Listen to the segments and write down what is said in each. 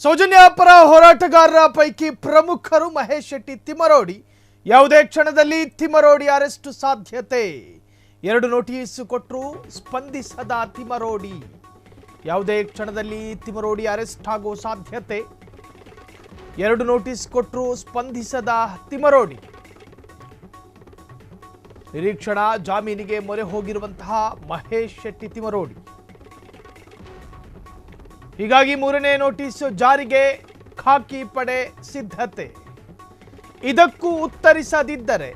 ಸೌಜನ್ಯ ಪರ ಹೋರಾಟಗಾರರ ಪೈಕಿ ಪ್ರಮುಖರು ಮಹೇಶ್ ಶೆಟ್ಟಿ ತಿಮರೋಡಿ. ಯಾವುದೇ ಕ್ಷಣದಲ್ಲಿ ತಿಮರೋಡಿ ಅರೆಸ್ಟ್ ಸಾಧ್ಯತೆ. 2 ನೋಟಿಸ್ ಕೊಟ್ಟರು ಸ್ಪಂದಿಸದ ತಿಮರೋಡಿ. ಯಾವುದೇ ಕ್ಷಣದಲ್ಲಿ ತಿಮರೋಡಿ ಅರೆಸ್ಟ್ ಆಗೋ ಸಾಧ್ಯತೆ. 2 ನೋಟಿಸ್ ಕೊಟ್ಟರು ಸ್ಪಂದಿಸದ ತಿಮರೋಡಿ. ನಿರೀಕ್ಷಣಾ ಜಾಮೀನಿಗೆ ಮೊರೆ ಹೋಗಿರುವಂತಹ ಮಹೇಶ್ ಶೆಟ್ಟಿ ತಿಮರೋಡಿ. ಹೀಗಾಗಿ 3ನೇ ನೋಟಿಸ್ ಜಾರಿಗೆ ಖಾಕಿ ಪಡೆ ಸಿದ್ಧತೆ. ಇದಕ್ಕೂ ಉತ್ತರಿಸದಿದ್ದರೆ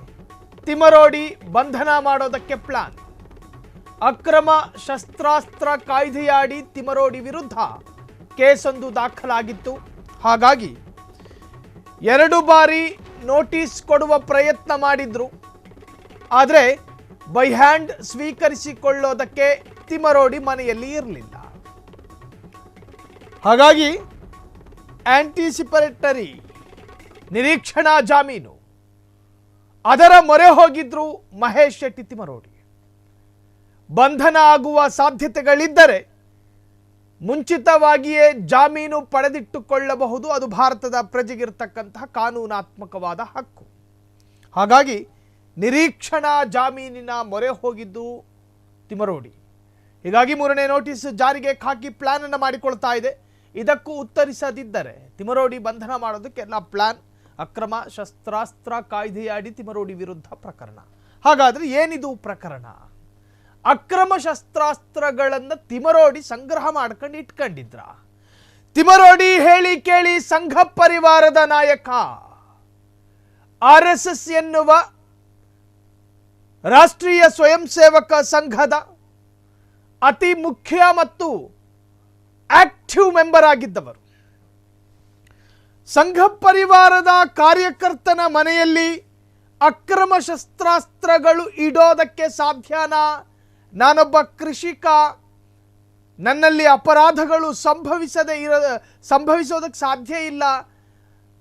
ತಿಮರೋಡಿ ಬಂಧನ ಮಾಡೋದಕ್ಕೆ ಪ್ಲಾನ್. ಅಕ್ರಮ ಶಸ್ತ್ರಾಸ್ತ್ರ ಕಾಯ್ದೆಯಡಿ ತಿಮರೋಡಿ ವಿರುದ್ಧ ಕೇಸೊಂದು ದಾಖಲಾಗಿತ್ತು. ಹಾಗಾಗಿ 2 ಬಾರಿ ನೋಟಿಸ್ ಕೊಡುವ ಪ್ರಯತ್ನ ಮಾಡಿದ್ರು. ಆದರೆ ಬೈ ಹ್ಯಾಂಡ್ ಸ್ವೀಕರಿಸಿಕೊಳ್ಳೋದಕ್ಕೆ ತಿಮರೋಡಿ ಮನೆಯಲ್ಲಿ ಇರಲಿಲ್ಲ. ಹಾಗಾಗಿ ಆಂಟಿಸಿಪೇಟರಿ ನಿರೀಕ್ಷಣಾ ಜಾಮೀನು ಅದರ ಮೊರೆ ಹೋಗಿದ್ರು ಮಹೇಶ್ ಶೆಟ್ಟಿ ತಿಮರೋಡಿ. ಬಂಧನ ಆಗುವ ಸಾಧ್ಯತೆಗಳಿದ್ದರೆ ಮುಂಚಿತವಾಗಿಯೇ ಜಾಮೀನು ಪಡೆದಿಟ್ಟುಕೊಳ್ಳಬಹುದು. ಅದು ಭಾರತದ ಪ್ರಜೆಗಿರ್ತಕ್ಕಂತಹ ಕಾನೂನಾತ್ಮಕವಾದ ಹಕ್ಕು. ಹಾಗಾಗಿ ನಿರೀಕ್ಷಣಾ ಜಾಮೀನಿನ ಮೊರೆ ಹೋಗಿದ್ದು ತಿಮರೋಡಿ. ಹೀಗಾಗಿ 3ನೇ ನೋಟಿಸ್ ಜಾರಿಗೆ ಖಾಕಿ ಪ್ಲಾನ್ ಅನ್ನು ಮಾಡಿಕೊಳ್ತಾ ಇದೆ. ಇದಕ್ಕೂ ಉತ್ತರಿಸದಿದ್ದರೆ ತಿಮರೋಡಿ ಬಂಧನ ಮಾಡೋದಕ್ಕೆಲ್ಲ ಪ್ಲಾನ್. ಅಕ್ರಮ ಶಸ್ತ್ರಾಸ್ತ್ರ ಕಾಯ್ದೆಯಡಿ ತಿಮರೋಡಿ ವಿರುದ್ಧ ಪ್ರಕರಣ. ಹಾಗಾದ್ರೆ ಏನಿದು ಪ್ರಕರಣ? ಅಕ್ರಮ ಶಸ್ತ್ರಾಸ್ತ್ರಗಳನ್ನು ತಿಮರೋಡಿ ಸಂಗ್ರಹ ಮಾಡ್ಕೊಂಡು ಇಟ್ಕೊಂಡಿದ್ರ. ತಿಮರೋಡಿ ಹೇಳಿ ಕೇಳಿ ಸಂಘ ಪರಿವಾರದ ನಾಯಕ, RSS ಎನ್ನುವ ರಾಷ್ಟ್ರೀಯ ಸ್ವಯಂ ಸೇವಕ ಸಂಘದ ಅತಿ ಮುಖ್ಯ ಮತ್ತು ಆಕ್ಟಿವ್ ಮೆಂಬರ್ ಆಗಿದ್ದವರು. ಸಂಘ ಪರಿವಾರದ ಕಾರ್ಯಕರ್ತನ ಮನೆಯಲ್ಲಿ ಅಕ್ರಮ ಶಸ್ತ್ರಾಸ್ತ್ರಗಳು ಇಡೋದಕ್ಕೆ ಸಾಧ್ಯನಾ? ನಾನೊಬ್ಬ ಕೃಷಿಕ, ನನ್ನಲ್ಲಿ ಅಪರಾಧಗಳು ಸಂಭವಿಸೋದಕ್ಕೆ ಸಾಧ್ಯ ಇಲ್ಲ.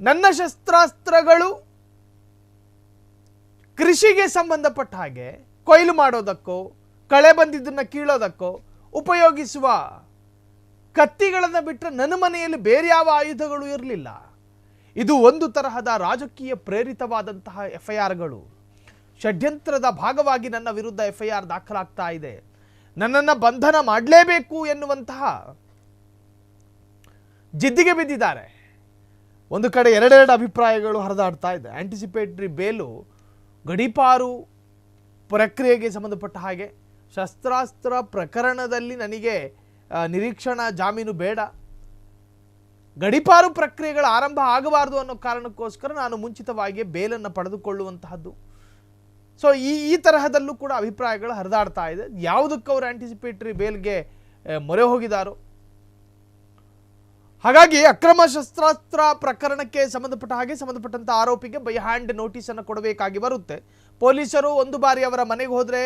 ನನ್ನ ಶಸ್ತ್ರಾಸ್ತ್ರಗಳು ಕೃಷಿಗೆ ಸಂಬಂಧಪಟ್ಟ ಹಾಗೆ ಕೊಯ್ಲು ಮಾಡೋದಕ್ಕೋ ಕಳೆ ಬಂದಿದ್ದನ್ನು ಕೀಳೋದಕ್ಕೋ ಉಪಯೋಗಿಸುವ ಕತ್ತಿಗಳನ್ನು ಬಿಟ್ಟರೆ ನನ್ನ ಮನೆಯಲ್ಲಿ ಬೇರೆ ಯಾವ ಆಯುಧಗಳು ಇರಲಿಲ್ಲ. ಇದು ಒಂದು ತರಹದ ರಾಜಕೀಯ ಪ್ರೇರಿತವಾದಂತಹ FIRಗಳು. ಷಡ್ಯಂತ್ರದ ಭಾಗವಾಗಿ ನನ್ನ ವಿರುದ್ಧ FIR ದಾಖಲಾಗ್ತಾ ಇದೆ. ನನ್ನನ್ನು ಬಂಧನ ಮಾಡಲೇಬೇಕು ಎನ್ನುವಂತಹ ಜಿದ್ದಿಗೆ ಬಿದ್ದಿದ್ದಾರೆ. ಒಂದು ಕಡೆ ಎರಡೆರಡು ಅಭಿಪ್ರಾಯಗಳು ಹರಿದಾಡ್ತಾ ಇದೆ. ಆಂಟಿಸಿಪೇಟರಿ ಬೇಲು ಗಡೀಪಾರು ಪ್ರಕ್ರಿಯೆಗೆ ಸಂಬಂಧಪಟ್ಟ ಹಾಗೆ, ಶಸ್ತ್ರಾಸ್ತ್ರ ಪ್ರಕರಣದಲ್ಲಿ ನನಗೆ ನಿರೀಕ್ಷಣಾ ಜಾಮೀನು ಬೇಡ, ಗಡೀಪಾರು ಪ್ರಕ್ರಿಯೆಗಳ ಆರಂಭ ಆಗಬಾರದು ಅನ್ನೋ ಕಾರಣಕ್ಕೋಸ್ಕರ ನಾನು ಮುಂಚಿತವಾಗಿಯೇ ಬೇಲನ್ನು ಪಡೆದುಕೊಳ್ಳುವಂತಹದ್ದು. ಸೊ ಈ ತರಹದಲ್ಲೂ ಕೂಡ ಅಭಿಪ್ರಾಯಗಳು ಹರಿದಾಡ್ತಾ ಇದೆ. ಯಾವುದಕ್ಕೆ ಅವರು ಆಂಟಿಸಿಪೇಟರಿ ಬೇಲ್ಗೆ ಮೊರೆ ಹೋಗಿದಾರೋ. ಹಾಗಾಗಿ ಅಕ್ರಮ ಶಸ್ತ್ರಾಸ್ತ್ರ ಪ್ರಕರಣಕ್ಕೆ ಸಂಬಂಧಪಟ್ಟಂಥ ಆರೋಪಿಗೆ ಬೈ ಹ್ಯಾಂಡ್ ನೋಟಿಸನ್ನು ಕೊಡಬೇಕಾಗಿ ಬರುತ್ತೆ. ಪೊಲೀಸರು 1 ಬಾರಿ ಅವರ ಮನೆಗೆ ಹೋದರೆ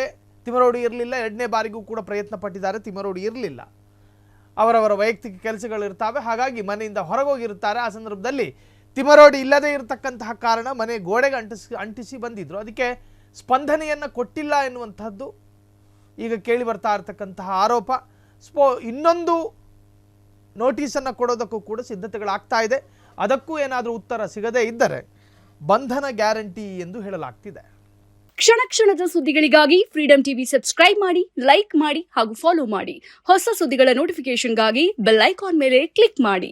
ತಿಮರೋಡಿ ಇರಲಿಲ್ಲ. 2ನೇ ಬಾರಿಗೂ ಕೂಡ ಪ್ರಯತ್ನ ಪಟ್ಟಿದ್ದಾರೆ, ತಿಮರೋಡಿ ಇರಲಿಲ್ಲ. ಅವರವರ ವೈಯಕ್ತಿಕ ಕೆಲಸಗಳಿರ್ತಾವೆ. ಹಾಗಾಗಿ ಮನೆಯಿಂದ ಹೊರಗೋಗಿರುತ್ತಾರೆ. ಆ ಸಂದರ್ಭದಲ್ಲಿ ತಿಮರೋಡಿ ಇಲ್ಲದೇ ಇರತಕ್ಕಂತಹ ಕಾರಣ ಮನೆ ಗೋಡೆಗೆ ಅಂಟಿಸಿ ಬಂದಿದ್ರು. ಅದಕ್ಕೆ ಸ್ಪಂದನೆಯನ್ನು ಕೊಟ್ಟಿಲ್ಲ ಎನ್ನುವಂಥದ್ದು ಈಗ ಕೇಳಿ ಬರ್ತಾ ಇರತಕ್ಕಂತಹ ಆರೋಪ. ಇನ್ನೊಂದು ನೋಟಿಸನ್ನು ಕೊಡೋದಕ್ಕೂ ಕೂಡ ಸಿದ್ಧತೆಗಳಾಗ್ತಾ ಇದೆ. ಅದಕ್ಕೂ ಏನಾದರೂ ಉತ್ತರ ಸಿಗದೇ ಇದ್ದರೆ ಬಂಧನ ಗ್ಯಾರಂಟಿ ಎಂದು ಹೇಳಲಾಗ್ತಿದೆ. ಕ್ಷಣ ಕ್ಷಣದ ಸುದ್ದಿಗಳಿಗಾಗಿ ಫ್ರೀಡಂ ಟಿವಿ ಸಬ್ಸ್ಕ್ರೈಬ್ ಮಾಡಿ, ಲೈಕ್ ಮಾಡಿ ಹಾಗೂ ಫಾಲೋ ಮಾಡಿ. ಹೊಸ ಸುದ್ದಿಗಳ ನೋಟಿಫಿಕೇಶನ್ಗಾಗಿ ಬೆಲ್ ಐಕಾನ್ ಮೇಲೆ ಕ್ಲಿಕ್ ಮಾಡಿ.